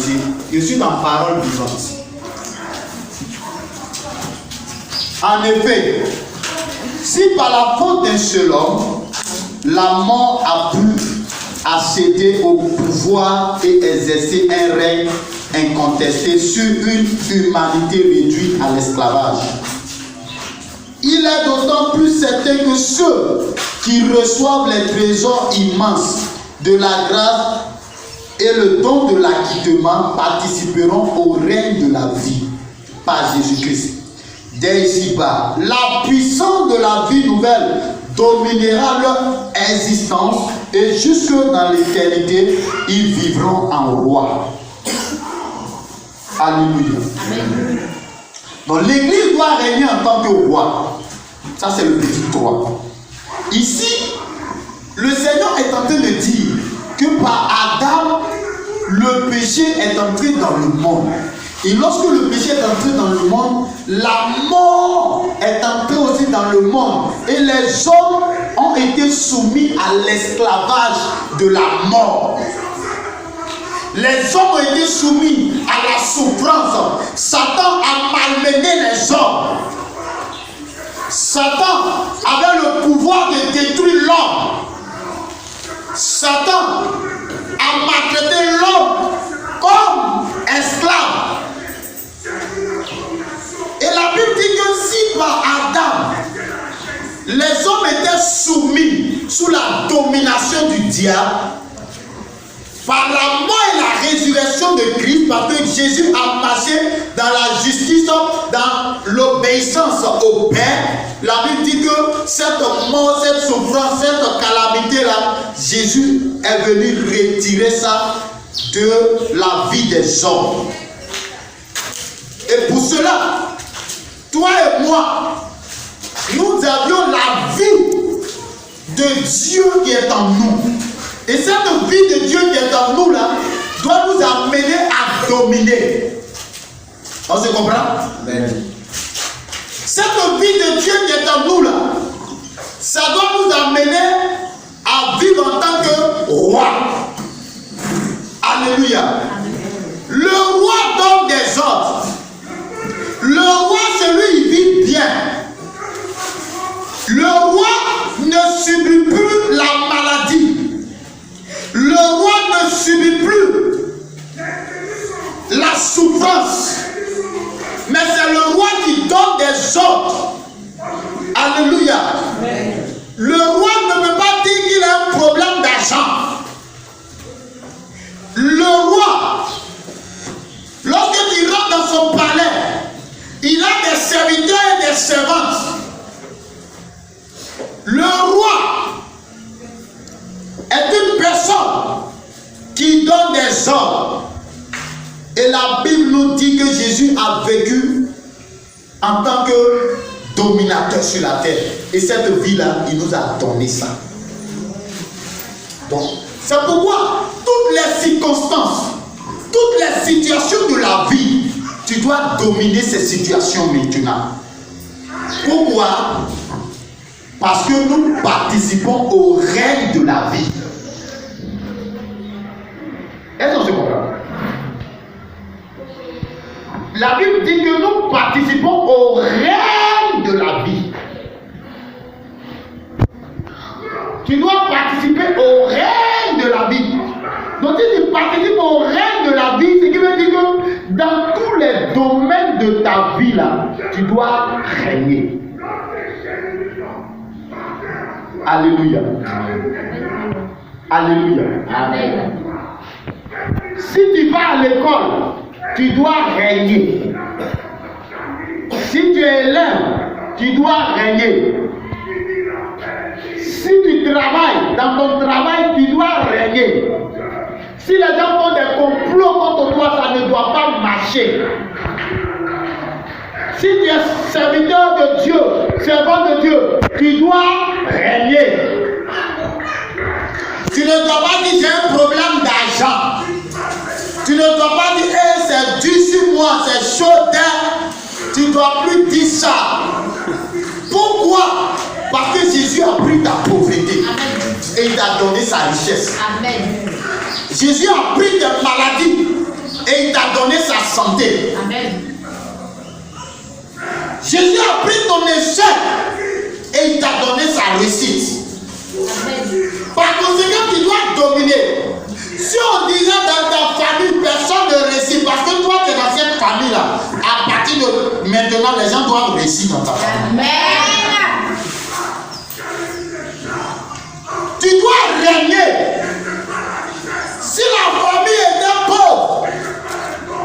connaissez. Je suis dans parole vivante. En effet, si par la faute d'un seul homme, la mort a pu accéder au pouvoir et exercer un règne incontesté sur une humanité réduite à l'esclavage, il est d'autant plus certain que ceux qui reçoivent les trésors immenses de la grâce et le don de l'acquittement participeront au règne de la vie par Jésus-Christ. Dès ici-bas, la puissance de la vie nouvelle dominera leur existence et jusque dans l'éternité, ils vivront en roi. Alléluia. Amen. Donc l'Église doit régner en tant que roi. Ça c'est le petit 3. Ici, le Seigneur est en train de dire que par Adam, le péché est entré dans le monde. Et lorsque le péché est entré dans le monde, la mort est entrée aussi dans le monde. Et les hommes ont été soumis à l'esclavage de la mort. Les hommes ont été soumis à la souffrance. Satan a malmené les hommes. Satan avait le pouvoir de détruire l'homme. Satan a maltraité l'homme comme esclave. Et la Bible dit que si par Adam, les hommes étaient soumis sous la domination du diable, par la mort et la résurrection de Christ, parce que Jésus a marché dans la justice, dans l'obéissance au Père, la Bible dit que cette mort, cette souffrance, cette calamité-là, Jésus est venu retirer ça de la vie des hommes. Et pour cela, toi et moi, nous avions la vie de Dieu qui est en nous. Et cette vie de Dieu qui est en nous là, doit nous amener à dominer. On se comprend? Amen. Cette vie de Dieu qui est en nous là, ça doit nous amener à vivre en tant que roi. Alléluia. Amen. Le roi donne des ordres. Le roi, celui, il vit bien. Le roi ne subit plus la maladie. Le roi ne subit plus la souffrance. Mais c'est le roi qui donne des ordres. Alléluia. Amen. Le roi ne peut pas dire qu'il a un problème d'argent. Le roi, lorsqu'il rentre dans son palais, il a des serviteurs et des servantes. Le roi est une personne qui donne des ordres. Et la Bible nous dit que Jésus a vécu en tant que dominateur sur la terre. Et cette vie-là, il nous a donné ça. Donc, c'est pourquoi toutes les circonstances, toutes les situations de la vie, tu dois dominer ces situations maintenant. Pourquoi? Parce que nous participons au règne de la vie. Est-ce qu'on se comprend? La Bible dit que nous participons au règne de la vie. Tu dois participer au règne de la vie. Donc si tu participes au règne de la vie, ce qui veut dire que dans tous les domaines de ta vie là, tu dois régner. Alléluia. Alléluia. Amen. Si tu vas à l'école, tu dois régner. Si tu es élève, tu dois régner. Si tu travailles, dans ton travail, tu dois régner. Si les gens font des complots contre toi, ça ne doit pas marcher. Si tu es serviteur de Dieu, servant de Dieu, tu dois régner. Tu ne dois pas dire j'ai un problème d'argent. Tu ne dois pas dire hey, c'est dur sur moi, c'est chaud d'air. Tu ne dois plus dire ça. Pourquoi? Parce que Jésus a pris ta pauvreté. Amen. Et il t'a donné sa richesse. Amen. Jésus a pris tes maladies et il t'a donné sa santé. Amen. Jésus a pris ton échec et il t'a donné sa réussite. Amen. Par conséquent, tu dois dominer. Si on dirait dans ta famille, personne ne réussit parce que toi, tu es dans cette famille-là. À partir de maintenant, les gens doivent réussir dans ta famille. Amen. Tu dois régner. Si la famille était pauvre,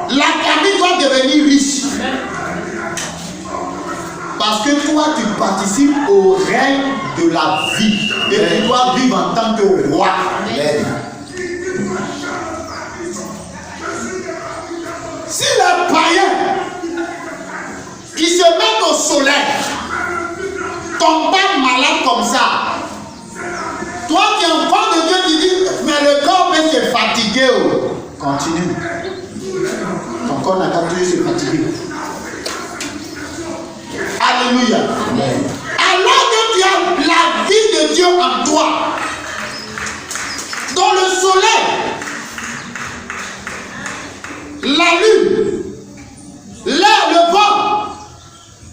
la famille doit devenir riche. Parce que toi, tu participes au règne de la vie. Et tu dois vivre en tant que roi. Amen. Si les païens qui se mettent au soleil tombent pas malades comme ça, toi qui es enfant de Dieu, tu dis, mais le corps peut se fatiguer. Continue. Ton corps n'a qu'à toujours se fatiguer. Alléluia. Amen. Alors que tu as la vie de Dieu en toi, dans le soleil, la lune, l'air, le vent,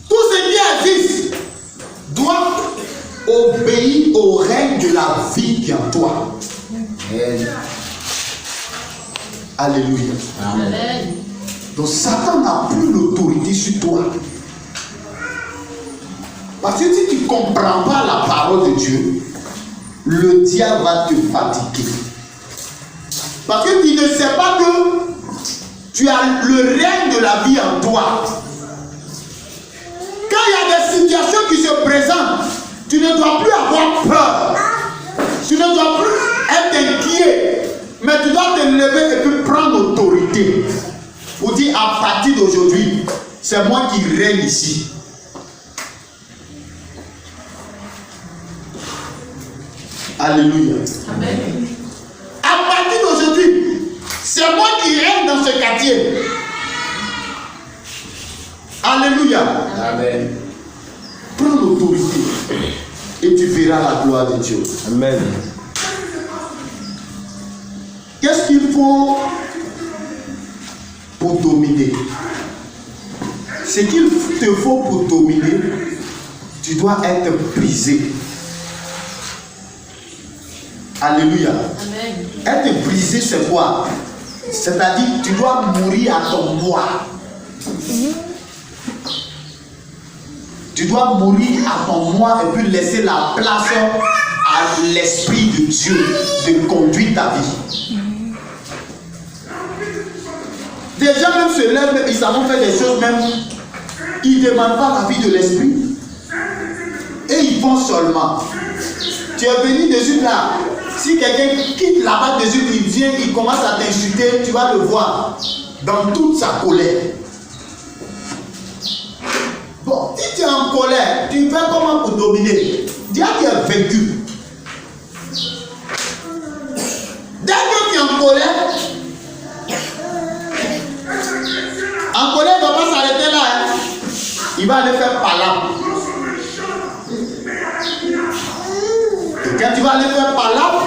tout ce qui existe doit obéir au règne de la vie qui est en toi. Amen. Alléluia. Amen. Donc Satan n'a plus l'autorité sur toi. Parce que si tu ne comprends pas la parole de Dieu, le diable va te fatiguer. Parce que tu ne sais pas que tu as le règne de la vie en toi. Quand il y a des situations qui se présentent, tu ne dois plus avoir peur. Tu ne dois plus être inquiet. Mais tu dois te lever et puis prendre l'autorité. Pour dire à partir d'aujourd'hui, c'est moi qui règne ici. Alléluia. Amen. À partir d'aujourd'hui, c'est moi qui règne dans ce quartier. Alléluia. Amen. Prends l'autorité et tu verras la gloire de Dieu. Amen. Qu'est-ce qu'il faut pour dominer? Ce qu'il te faut pour dominer, tu dois être brisé. Alléluia. Amen. Être brisé, c'est quoi? C'est-à-dire, tu dois mourir à ton moi. Tu dois mourir à ton moi et puis laisser la place à l'Esprit de Dieu de conduire ta vie. Des gens même se lèvent, ils savent faire des choses même. Ils ne demandent pas la vie de l'Esprit. Et ils font seulement. Tu es venu dessus là. Si quelqu'un quitte là-bas dessus, il vient, il commence à t'insulter, tu vas le voir dans toute sa colère. Bon, si tu es en colère, tu fais comment pour dominer? Dis que tu es vaincu. Dès que tu es en colère, il ne va pas s'arrêter là. Hein. Il va aller faire palabre. Et quand tu vas aller faire palabre,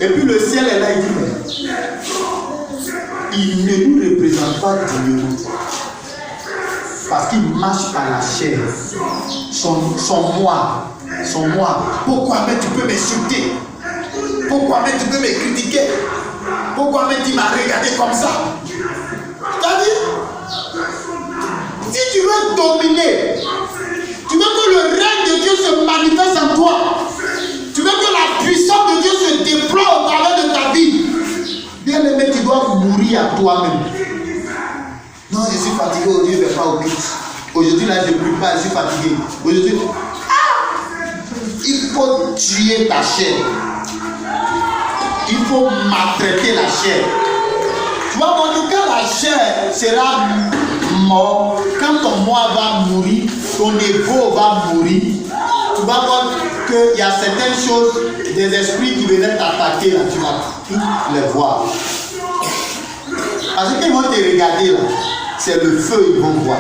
et puis le ciel est là, il dit, il ne nous représente pas Dieu. Parce qu'il marche par la chair. Son moi. Pourquoi mais tu peux m'insulter? Pourquoi mais tu peux me critiquer? Pourquoi mais tu m'as regardé comme ça? C'est-à-dire, si tu veux dominer, tu veux que le règne de Dieu se manifeste en toi, tu veux que la puissance de Dieu se déploie au travers de ta vie, bien aimé, tu dois mourir à toi-même. Non, je suis fatigué, aujourd'hui je ne vais pas au culte. Aujourd'hui là je ne prie pas, je suis fatigué. Aujourd'hui, il faut tuer ta chair. Il faut maltraiter la chair. Tu vas voir que quand la chair sera morte, quand ton moi va mourir, ton ego va mourir, tu vas voir qu'il y a certaines choses, des esprits qui venaient t'attaquer là, tu vas tout les voir. Parce qu'ils vont te regarder là, c'est le feu ils vont voir.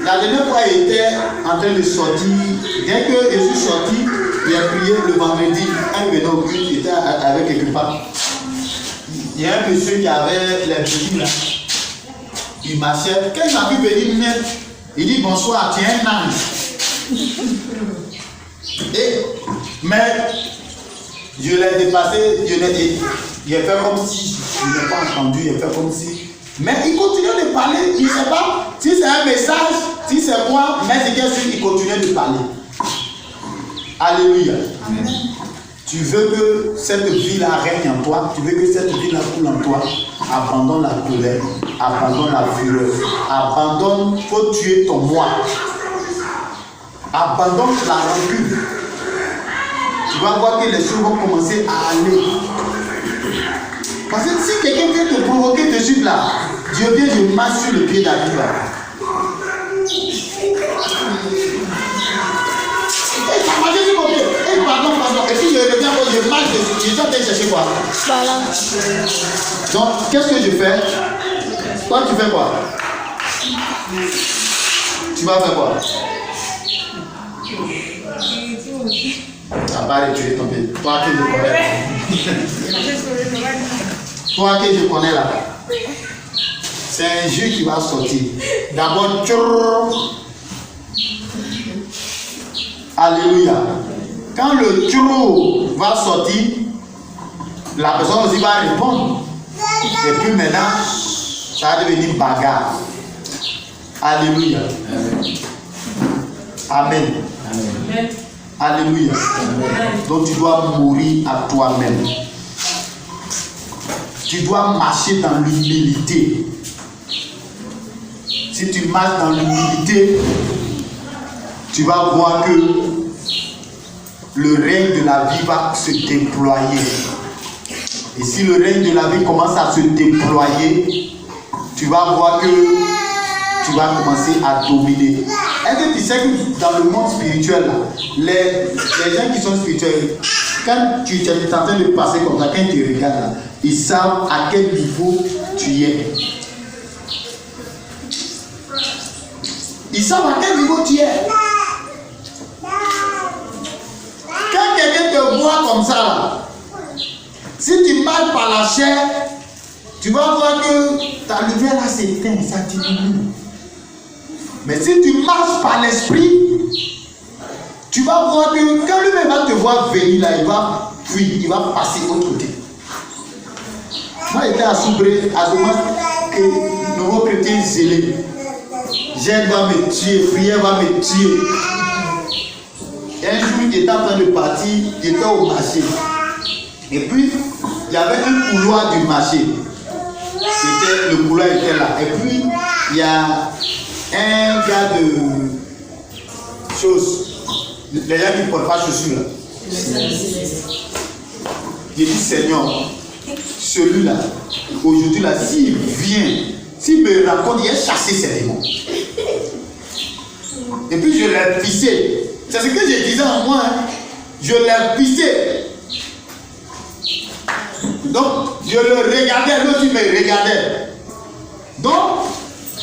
La dernière fois, il était en train de sortir. Dès que je suis sorti, il a prié le vendredi. Un venant au culte, il était avec quelque part. Il y a un monsieur qui avait les petits là. Il marchait. Quand il m'a vu venir net, il dit bonsoir, tu es un âne. Mais je l'ai dépassé, il a fait comme si je n'ai pas entendu, il a fait comme si. Mais il continue de parler, il ne sait pas si c'est un message, si c'est moi, mais c'est quelque chose, il continue de parler. Alléluia. Amen. Tu veux que cette vie-là règne en toi, tu veux que cette vie-là coule en toi, abandonne la colère, abandonne la fureur, abandonne, il faut tuer ton moi. Abandonne la rancune. Tu vas voir que les choses vont commencer à aller. Parce que si quelqu'un vient te provoquer de suite là, Dieu vient, je marche sur le pied d'Abi là. Pardon. Et puis je reviens, je marche dessus. Je suis en train de chercher quoi? Voilà. Donc, qu'est-ce que je fais? Toi, tu fais quoi? Tu vas faire quoi? Ah bah, tu es tombé. Toi que je connais. Toi que je connais là. C'est un jeu qui va sortir. D'abord, alléluia. Quand le trou va sortir, la personne aussi va répondre. Et puis maintenant, ça va devenir bagarre. Alléluia. Amen. Amen. Alléluia. Amen. Donc tu dois mourir à toi-même. Tu dois marcher dans l'humilité. Si tu marches dans l'humilité, tu vas voir que le règne de la vie va se déployer. Et si le règne de la vie commence à se déployer, tu vas voir que tu vas commencer à dominer. Est-ce que tu sais que dans le monde spirituel, là, les gens qui sont spirituels, quand tu es en train de passer comme ça, quand ils te regardent, là, ils savent à quel niveau tu es. Ils savent à quel niveau tu es. Quand quelqu'un te voit comme ça, là, si tu marches par la chair, tu vas voir que ta lumière là s'éteint, ça diminue. Mais si tu marches par l'esprit, tu vas voir que quand lui-même va te voir venir là, il va fuir, il va passer de l'autre côté. Moi j'étais à Soubré, à ce moment que nouveau chrétien zélé. J'aime va me tuer, prière va me tuer. Un jour, il était en train de partir, il était au marché. Et puis, il y avait un couloir du marché. Le couloir était là. Et puis, il y a un gars de choses. Les gens qui ne portent pas de chaussures là. Il dit Seigneur, celui-là, aujourd'hui là, s'il vient, s'il me raconte, il a chassé ses démons. Et puis je l'ai pissé. C'est ce que je disais en moi. Hein. Je l'ai pissé. Donc, je le regardais, l'autre il me regardait. Donc,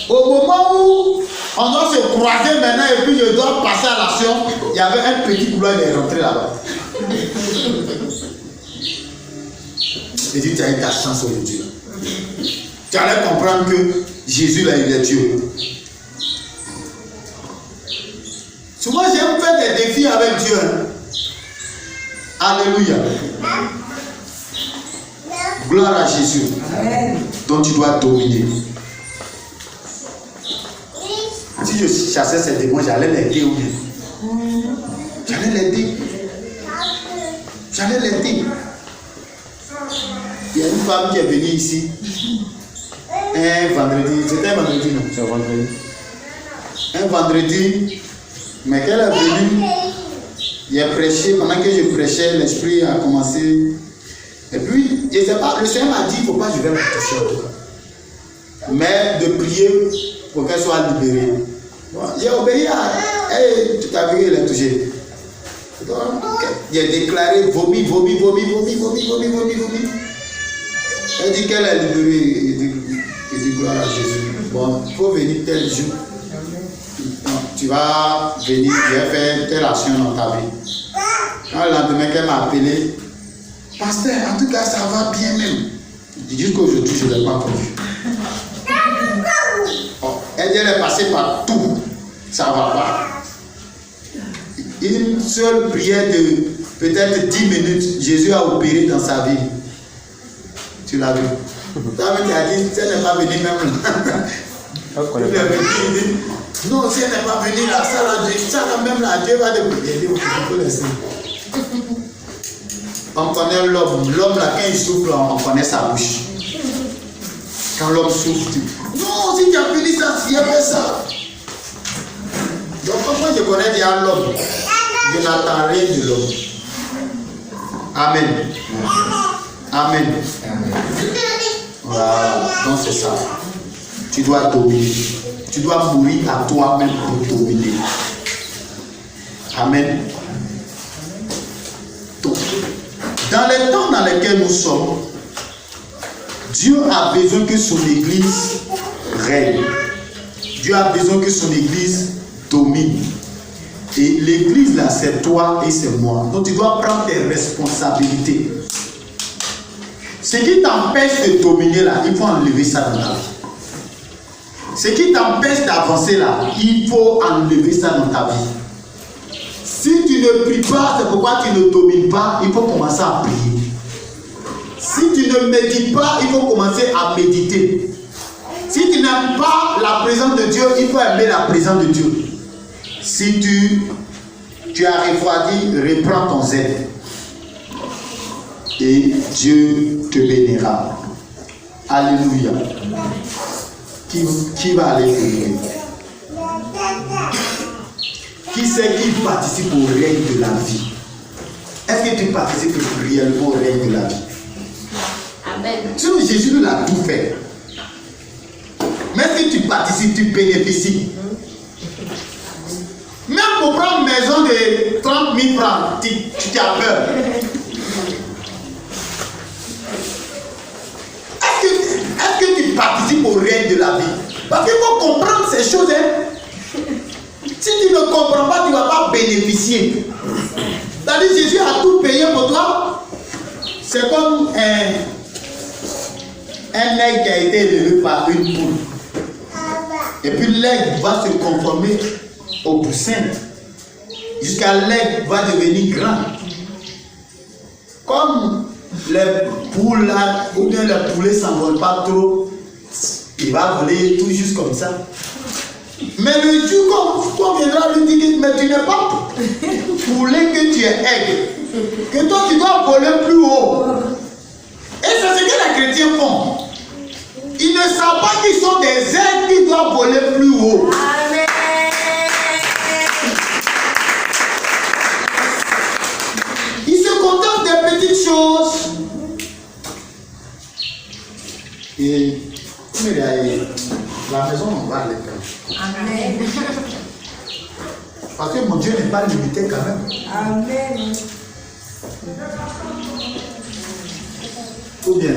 au moment où on doit se croiser maintenant et puis je dois passer à l'action, il y avait un petit couloir qui est rentré là-bas. J'ai dit, tu as eu ta chance aujourd'hui. Tu allais comprendre que Jésus là, il est Dieu. Souvent, j'aime faire des défis avec Dieu. Alléluia. Gloire à Jésus. Amen. Donc tu dois dominer. Si je chassais ces démons, j'allais l'aider ou bien. J'allais l'aider. J'allais l'aider. Il y a une femme qui est venue ici. Un vendredi. C'était un vendredi, non? C'est un vendredi. Un vendredi. Mais quand elle est venue, il a prêché. Pendant que je prêchais, l'esprit a commencé. Et puis, je sais pas, le Seigneur m'a dit, il ne faut pas que je vais la toucher en tout cas. Mais de prier pour qu'elle soit libérée. Bon, j'ai obéi à elle, tu as vu, elle est touchée. Donc, il a déclaré vomi. Elle dit qu'elle est libérée. Il dit gloire à Jésus. Bon, il faut venir tel jour. Tu vas venir, je vais faire telle action dans ta vie. Quand le lendemain qu'elle m'a appelé, pasteur, en tout cas ça va bien même. Jusqu'aujourd'hui, je ne l'ai pas connu. Elle est passée par tout. Ça ne va pas. Une seule prière de peut-être 10 minutes, Jésus a opéré dans sa vie. Tu l'as vu. Ça veut dire si elle n'est pas venue même là. Non, si elle n'est pas venue là, ça même là, Dieu va te aider. On connaît l'homme. L'homme là, quand il souffle, on connaît sa bouche. Quand l'homme souffle, tu dis, non, si tu as fini ça, si elle fait ça. Donc, moi je connais déjà l'homme, je n'attends rien de l'homme. Amen. Amen. Voilà, donc c'est ça. Tu dois dominer. Tu dois mourir à toi-même pour dominer. Amen. Donc, dans les temps dans lesquels nous sommes, Dieu a besoin que son église règne. Dieu a besoin que son église domine. Et l'église là, c'est toi et c'est moi. Donc tu dois prendre tes responsabilités. Ce qui t'empêche de dominer là, il faut enlever ça dans ta vie. Ce qui t'empêche d'avancer là, il faut enlever ça dans ta vie. Si tu ne pries pas, c'est pourquoi tu ne domines pas, il faut commencer à prier. Si tu ne médites pas, il faut commencer à méditer. Si tu n'aimes pas la présence de Dieu, il faut aimer la présence de Dieu. Si tu as refroidi, reprends ton zèle. Et Dieu te bénira. Alléluia. Qui va aller prier? Qui c'est qui participe au règne de la vie? Est-ce que tu participes réellement au règne de la vie? Amen. Sinon, Jésus nous l'a tout fait. Mais si tu participes, tu bénéficies. Même pour prendre une maison de 30 000 francs, tu as peur. Est-ce que tu participes au règne de la vie? Parce qu'il faut comprendre ces choses. Hein? Si tu ne comprends pas, tu ne vas pas bénéficier. C'est-à-dire Jésus a tout payé pour toi. C'est comme un aigle qui a été élevé par une poule. Et puis l'aigle va se conformer au poussin. Jusqu'à l'aigle va devenir grand. Comme les poules là, ou bien les poulets ne s'envolent pas trop, il va voler tout juste comme ça. Mais le Dieu, quand viendra lui dire, mais tu n'es pas poulet que tu es aigle. Que toi tu dois voler plus haut. Et c'est ce que les chrétiens font. Ils ne savent pas qu'ils sont des aigles qui doivent voler plus haut. Amen. Ils se contentent des petites choses. Et la maison, on va aller quand même. Amen. Parce que mon Dieu n'est pas limité quand même. Amen. Ou bien,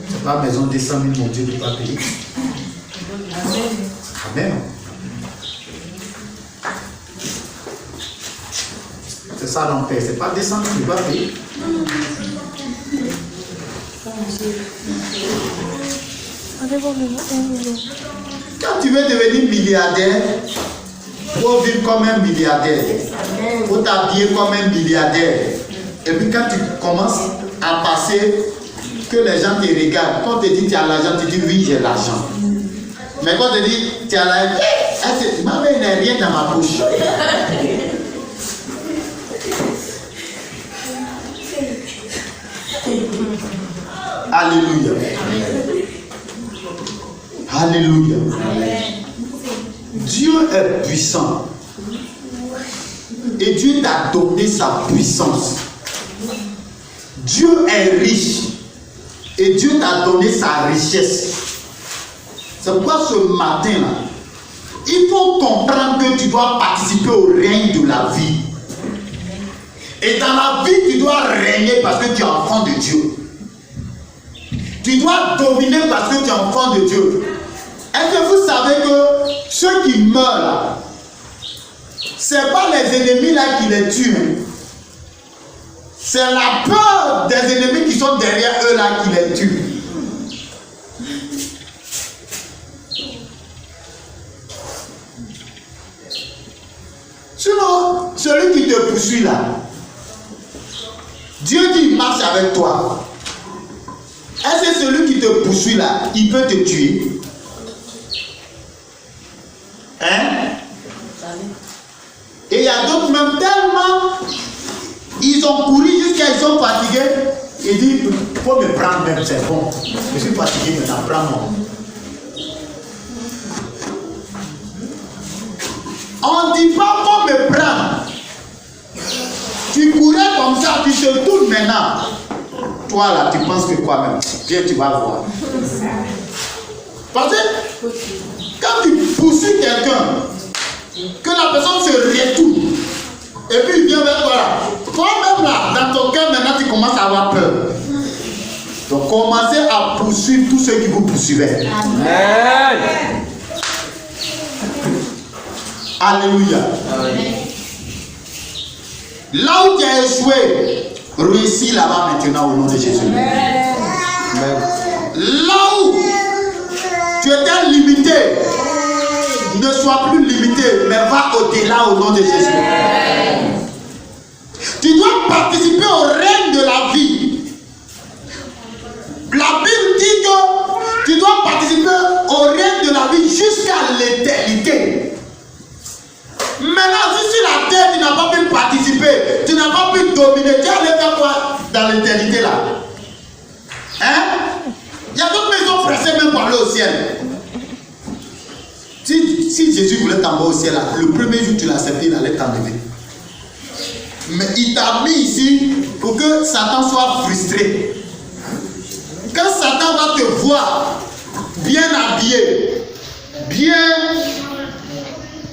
c'est pas maison de 100 000, mon Dieu ne peut pas payer. Amen. Amen. C'est ça l'enfer. C'est pas 200 000 qui va payer. Quand tu veux devenir milliardaire, il faut vivre comme un milliardaire. Il faut t'habiller comme un milliardaire. Et puis quand tu commences à passer, que les gens te regardent, quand on te dit tu as l'argent, tu dis oui, j'ai l'argent. Mais quand on te dit tu as l'argent, ma mère n'a rien dans ma bouche. Alléluia. Alléluia. Dieu est puissant. Et Dieu t'a donné sa puissance. Dieu est riche. Et Dieu t'a donné sa richesse. C'est pourquoi ce matin-là, il faut comprendre que tu dois participer au règne de la vie. Et dans la vie, tu dois régner parce que tu es enfant de Dieu. Tu dois dominer parce que tu es enfant de Dieu. Est-ce que vous savez que ceux qui meurent là, ce n'est pas les ennemis là qui les tuent. C'est la peur des ennemis qui sont derrière eux là qui les tuent. Sinon, celui qui te poursuit là, Dieu dit marche avec toi. Est-ce que celui qui te poursuit là, il peut te tuer? Hein? Et il y a d'autres même tellement, ils ont couru jusqu'à ils sont fatigués. Ils disent, il faut me prendre même, c'est bon. Je suis fatigué, maintenant prends-moi. On ne dit pas faut me prendre. Tu courais comme ça, tu te tournes maintenant. Toi là, tu penses que quoi même? Viens, tu vas voir. Parce que quand tu poursuis quelqu'un, que la personne se retourne, et puis il vient vers toi là, toi-même là, dans ton cœur maintenant tu commences à avoir peur. Donc commencez à poursuivre tous ceux qui vous poursuivaient. Amen. Alléluia. Amen. Là où tu as échoué, réussis là-bas maintenant au nom de Jésus. Amen. Là où tu étais limité, ne sois plus limité, mais va au-delà au nom de Jésus. Amen. Tu dois participer au règne de la vie. La Bible dit que tu dois participer au règne de la vie jusqu'à l'éternité. Maintenant, si sur la terre tu n'as pas pu participer, tu n'as pas pu dominer, tu allais faire quoi dans l'éternité là? Hein? Il y a d'autres maisons pressées même pour aller au ciel. Si Jésus voulait t'envoyer au ciel là, le premier jour tu l'as accepté, il allait t'enlever. Mais il t'a mis ici pour que Satan soit frustré. Quand Satan va te voir bien habillé,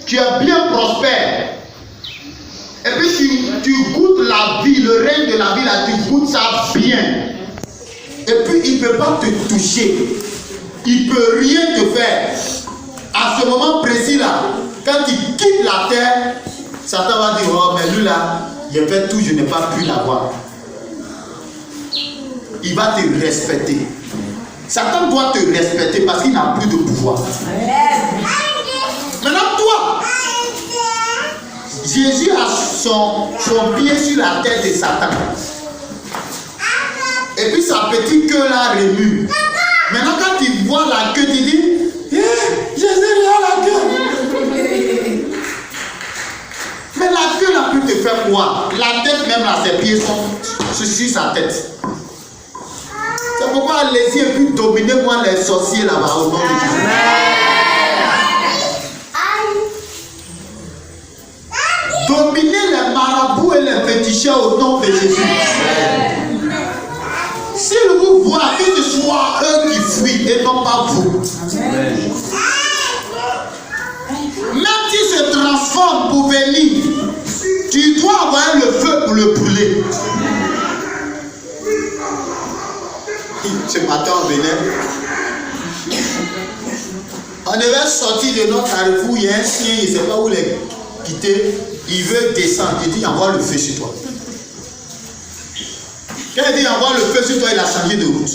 tu es bien prospère, et puis tu goûtes la vie, le règne de la vie là, tu goûtes ça bien. Et puis il ne peut pas te toucher, il ne peut rien te faire. À ce moment précis là, quand il quitte la terre, Satan va dire, oh mais lui là, il a fait tout, je n'ai pas pu l'avoir. Il va te respecter. Satan doit te respecter parce qu'il n'a plus de pouvoir. Maintenant toi, Jésus a son pied sur la tête de Satan. Et puis sa petite queue là remue. Maintenant quand tu vois la queue, tu dis, Jésus a la queue. Mais la queue là peut te faire quoi? La tête même là, ses pieds sont sur sa tête. C'est pourquoi allez-y et puis dominez-moi les sorciers là-bas au nom de Jésus. Dominez les marabouts et les féticheurs au nom de Jésus. S'ils vous voient, que ce soit eux qui fuient et non pas vous. Même s'ils se transforment pour venir, tu dois avoir le feu pour le brûler. Ce matin on venait, on devait sortir de notre carrefour, il y a un chien, il ne sait pas où les quitter, il veut descendre, il dit envoie le feu sur toi. Quand il dit envoie le feu sur toi, il a changé de route.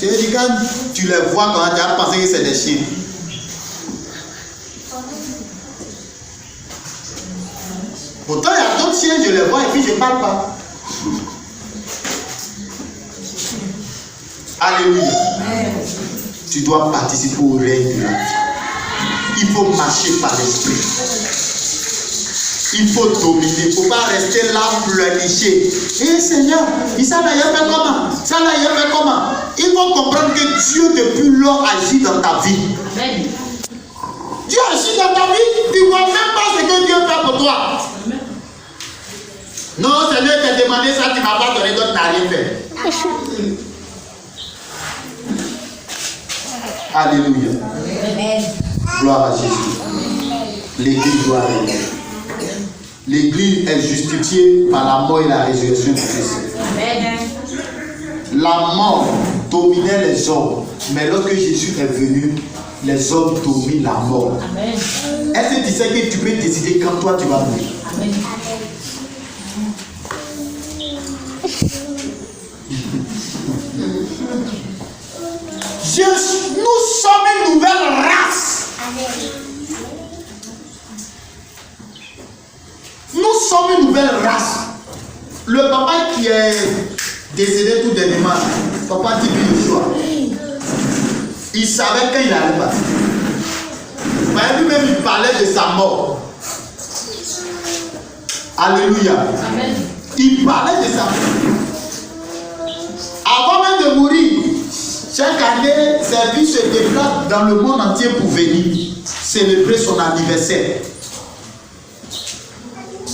Je lui dis quand tu les vois, quand tu as pensé que c'est des chiens. Pourtant il y a d'autres chiens, je les vois et puis je ne parle pas. Alléluia. Tu dois participer au règne de la vie. Il faut marcher par l'esprit. Il faut dominer. Il ne faut pas rester là pleurnicher. Eh Seigneur, ça n'a rien fait comment? Ça n'a rien fait comment? Il faut comprendre que Dieu depuis lors agit dans ta vie. Amen. Dieu agit dans ta vie. Tu ne vois même pas ce que Dieu fait pour toi. Amen. Non, Seigneur, tu as demandé ça, tu ne m'as pas donné d'autre, tu n'as rien fait. Alléluia. Amen. Gloire à Jésus. L'église doit régner. L'église est justifiée par la mort et la résurrection de Christ. Amen. La mort dominait les hommes, mais lorsque Jésus est venu, les hommes dominent la mort. Amen. Est-ce que tu sais que tu peux décider quand toi tu vas mourir? Amen. Nous sommes une nouvelle race. Nous sommes une nouvelle race. Le papa qui est décédé tout dernièrement, papa Tibi Joshua, il savait quand il allait partir. Lui-même, il parlait de sa mort. Alléluia. Amen. Il parlait de sa mort. Avant même de mourir, chaque année, ses vies se déplacent dans le monde entier pour venir célébrer son anniversaire.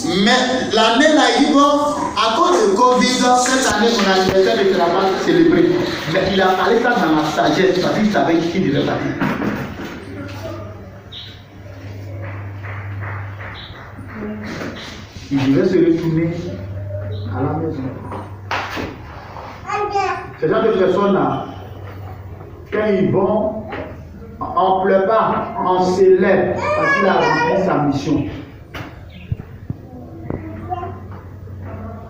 Mais l'année là, il dit bon, à cause de Covid, cette année, mon anniversaire ne sera pas célébré. Mais il a parlé ça dans la sagesse parce qu'il savait qu'il devait partir. Il devait se retourner à la maison. Ces gens de personnes-là, quand ils vont, on ne pleure pas, on célèbre parce qu'il a rempli sa mission.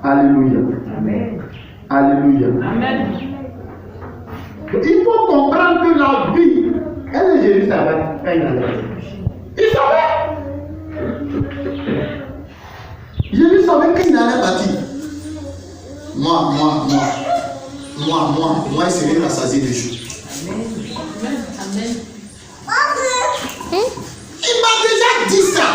Alléluia. Amen. Alléluia. Amen. Il faut comprendre que la vie, elle est Jésus savait quand il allait. Il savait. Jésus savait qu'il allait partir. Moi, il serait rassasié de jour. Amen. Il m'a déjà dit ça.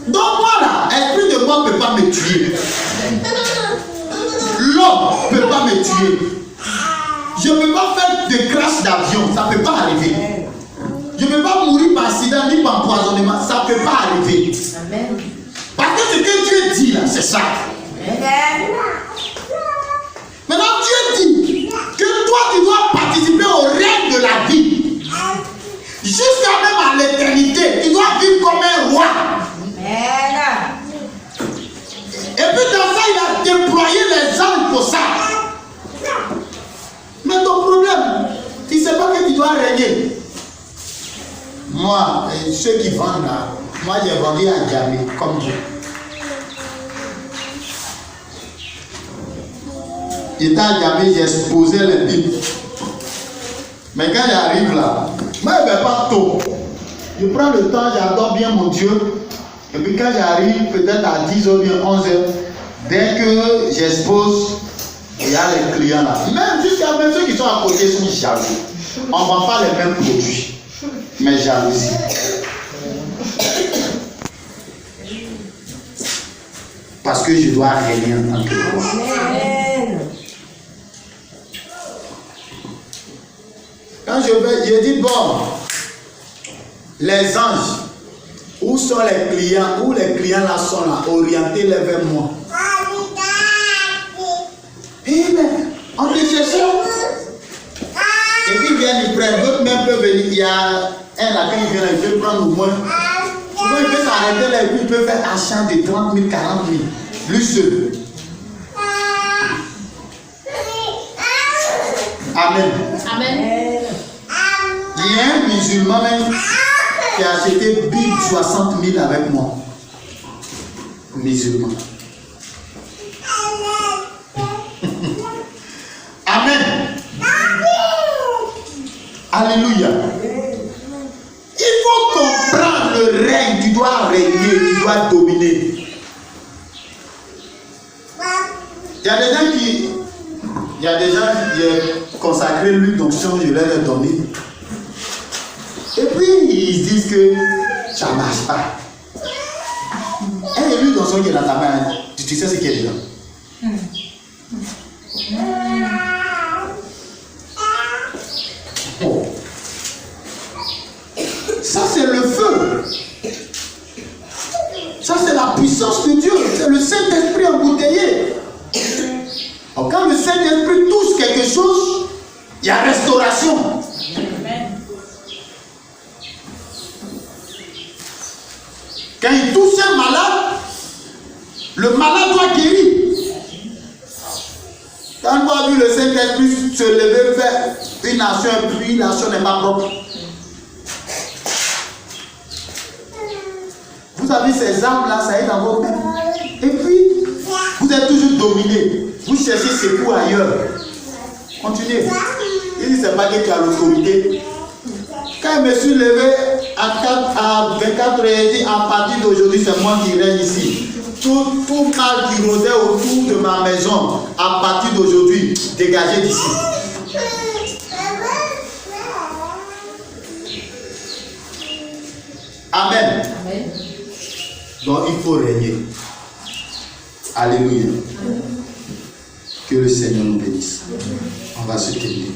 Donc moi là, esprit de mort ne peut pas me tuer. L'homme ne peut pas me tuer. Je ne peux pas faire de crash d'avion, ça ne peut pas arriver. Je ne peux pas mourir par accident ni par empoisonnement, ça ne peut pas arriver. Amen. Parce que ce que Dieu dit là, c'est ça. Maintenant Dieu dit que toi tu dois participer au règne de la vie. Jusqu'à même à l'éternité, tu dois vivre comme un roi. Et puis dans ça, il a déployé les anges pour ça. Mais ton problème, tu ne sais pas que tu dois régner. Moi, ceux qui vendent là, moi j'ai vendu à Djamé, comme Dieu. J'étais à Djamé, j'ai exposé les Bibles. Mais quand j'arrive là, moi je ne vais pas tôt. Je prends le temps, j'adore bien mon Dieu. Et puis quand j'arrive, peut-être à 10h ou bien 11h, dès que j'expose, il y a les clients là. Même jusqu'à même ceux qui sont à côté sont jaloux. On ne vend pas les mêmes produits, mais jalousie. Parce que je dois régner en tant que roi. Quand je dis bon, les anges, où sont les clients? Où les clients là sont là? Orientez-les vers moi. Eh bien, on te cherche. Et puis ils viennent, ils prennent. D'autres même peuvent venir. Il y a un là, quand il vient, il peut prendre au moins. Souvent, il peut s'arrêter là et puis il peut faire achat de 30 000, 40 000. Lui seul. Amen. Amen. Il y a un musulman même qui a acheté Bible 60 000 avec moi. Musulman. Amen. Alléluia. Il faut comprendre le règne. Tu dois régner, tu dois dominer. Il y a des gens qui ont consacré l'huile d'onction, je leur ai donné. Et puis ils disent que ça ne marche pas. Et l'huile d'onction qui est dans ta main, tu sais ce qu'il y a dedans. Oh. Ça c'est le feu. Ça c'est la puissance de Dieu. C'est le Saint-Esprit embouteillé. Alors, quand le Saint-Esprit touche quelque chose, il y a restauration. Quand il touche un malade, le malade doit guérir. Quand on a vu le Saint-Esprit se lever vers une nation, et puis la nation n'est pas propre. Vous avez ces armes-là, ça est dans vos mains. Et puis, vous êtes toujours dominé. Vous cherchez secours ailleurs. Continuez. Il dit, c'est pas Dieu qui a l'autorité. Quand je me suis levé à 24 heures, il dit, à partir d'aujourd'hui, c'est moi qui règne ici. Tout mal qui rôdait autour de ma maison, à partir d'aujourd'hui, dégagez d'ici. Amen. Amen. Donc il faut régner. Alléluia. Que le Seigneur nous bénisse. On va se tenir.